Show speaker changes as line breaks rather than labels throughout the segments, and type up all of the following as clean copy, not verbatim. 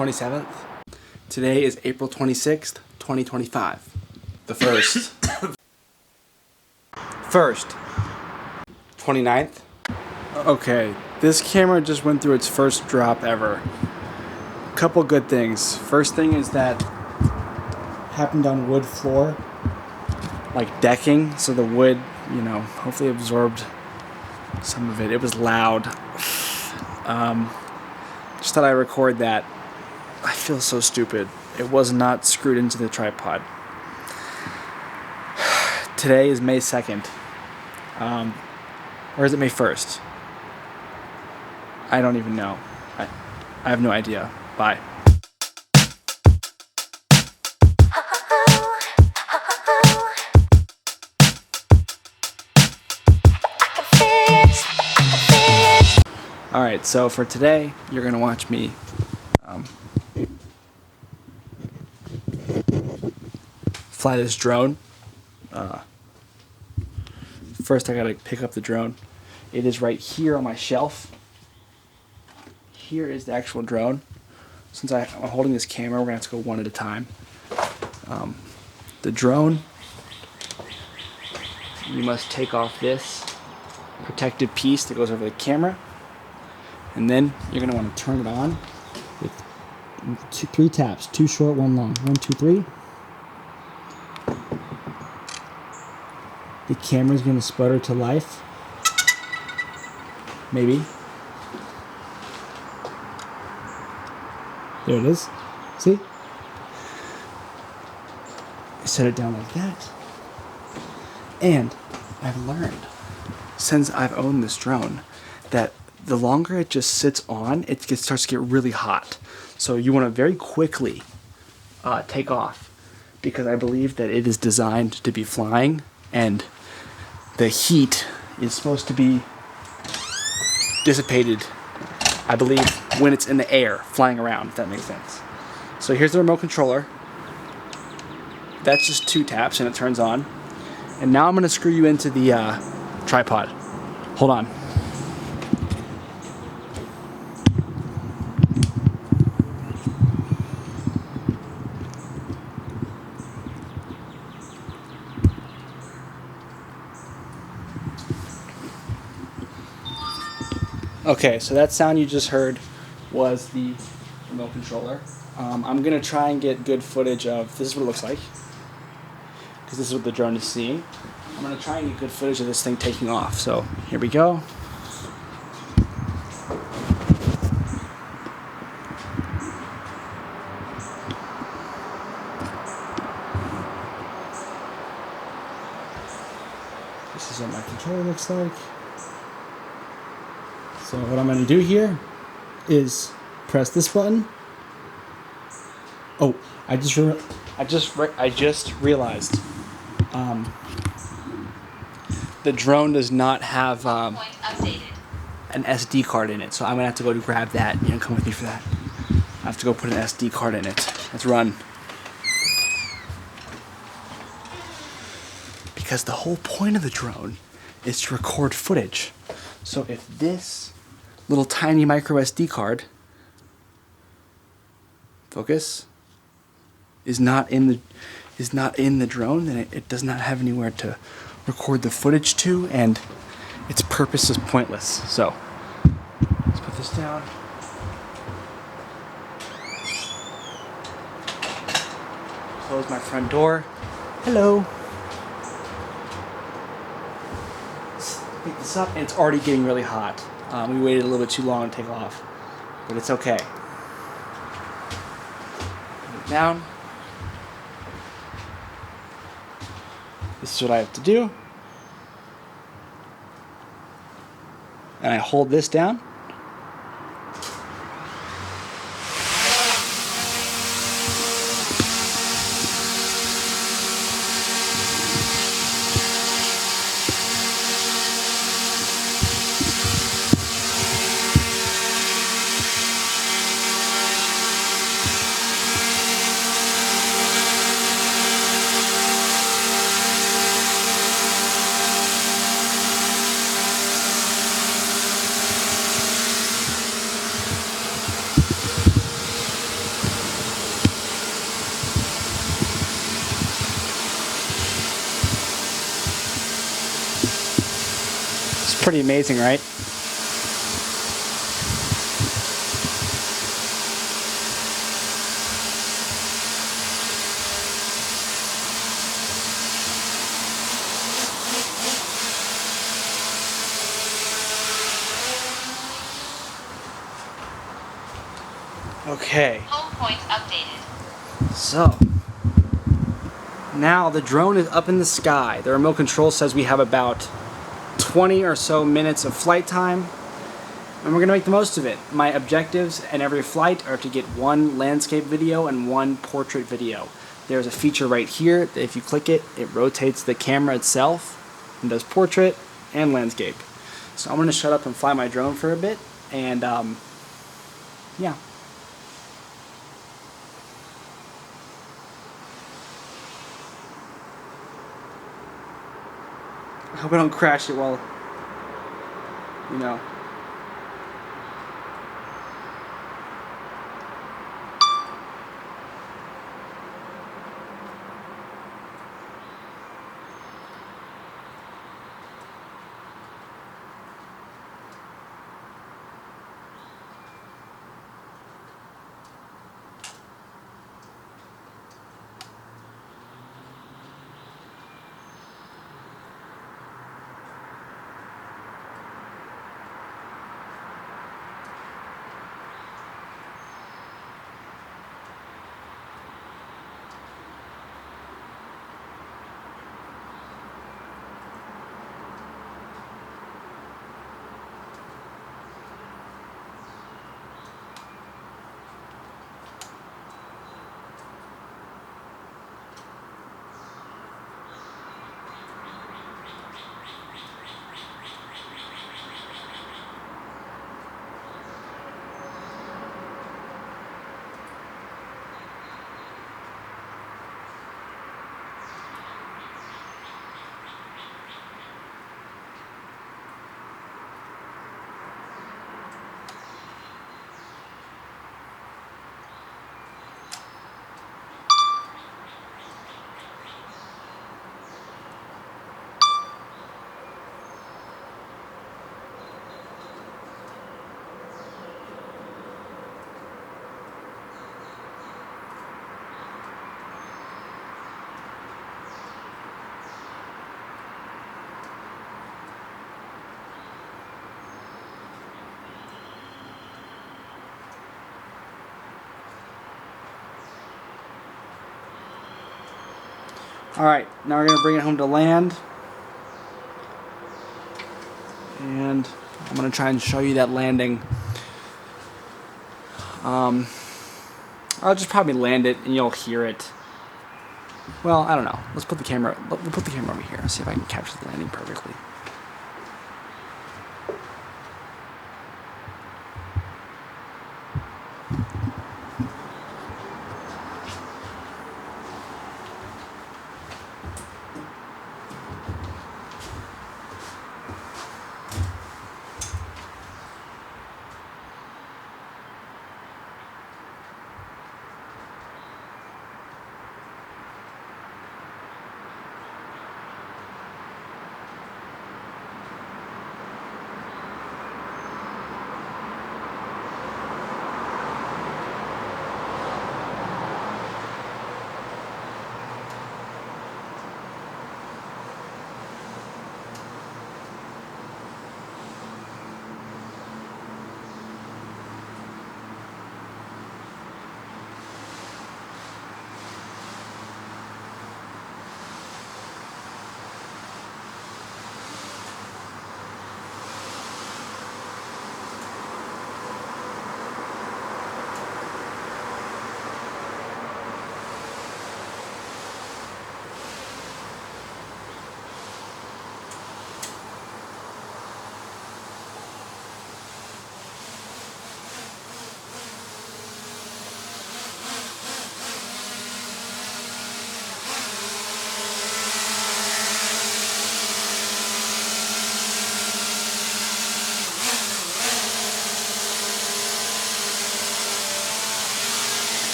27th. Today is April 26th, 2025. The first. First. 29th. Okay, this camera just went through its first drop ever. Couple good things. First thing is that happened on wood floor, like decking, so the wood, hopefully absorbed some of it. It was loud. Just thought I'd record that. I feel so stupid. It was not screwed into the tripod. Today is May 2nd. Or is it May 1st? I don't even know. I have no idea. Bye. Alright, so for today, you're going to watch me fly this drone. First, I got to pick up the drone. It is right here on my shelf. Here is the actual drone. Since I'm holding this camera, we're going to have to go one at a time. The drone, you must take off this protective piece that goes over the camera. And then you're going to want to turn it on with 3 taps. 2 short, 1 long. 1, 2, 3. The camera's going to sputter to life. Maybe. There it is. See? I set it down like that. And I've learned, since I've owned this drone, that the longer it just sits on, it starts to get really hot. So you want to very quickly take off, because I believe that it is designed to be flying, and the heat is supposed to be dissipated, I believe, when it's in the air, flying around, if that makes sense. So here's the remote controller. That's just 2 taps and it turns on. And now I'm going to screw you into the tripod. Hold on. Okay, so that sound you just heard was the remote controller. I'm going to try and get good footage of, this is what it looks like, because this is what the drone is seeing. I'm going to try and get good footage of this thing taking off. So here we go. This is what my controller looks like. So what I'm going to do here is press this button. Oh, I just realized the drone does not have an SD card in it, so I'm gonna have to go to grab that. You can come with me for that. I have to go put an SD card in it. Let's run. Because the whole point of the drone is to record footage. So if this little tiny micro SD card, focus, is not in the drone, then it does not have anywhere to record the footage to, and its purpose is pointless. So let's put this down. Close my front door. Hello. Let's pick this up, and it's already getting really hot. We waited a little bit too long to take off, but it's okay. Put it down. This is what I have to do. And I hold this down. Pretty amazing, right? Okay.
Home points updated.
So, now the drone is up in the sky. The remote control says we have about 20 or so minutes of flight time, and we're gonna make the most of it. My objectives in every flight are to get one landscape video and one portrait video. There's a feature right here that if you click it, it rotates the camera itself and does portrait and landscape. So I'm gonna shut up and fly my drone for a bit, and yeah. I hope I don't crash it while, you know. Alright, now we're going to bring it home to land. And I'm going to try and show you that landing. I'll just probably land it and you'll hear it. Well, I don't know. Let's put the camera, we'll put the camera over here. See if I can capture the landing perfectly.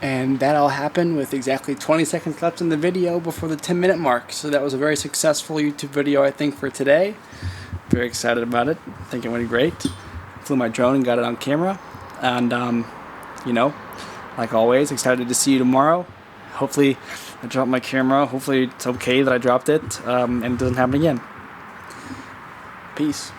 And that all happened with exactly 20 seconds left in the video before the 10-minute mark. So that was a very successful YouTube video, I think, for today. Very excited about it. I think it went great. Flew my drone and got it on camera. And, you know, like always, excited to see you tomorrow. Hopefully I dropped my camera. Hopefully it's okay that I dropped it and it doesn't happen again. Peace.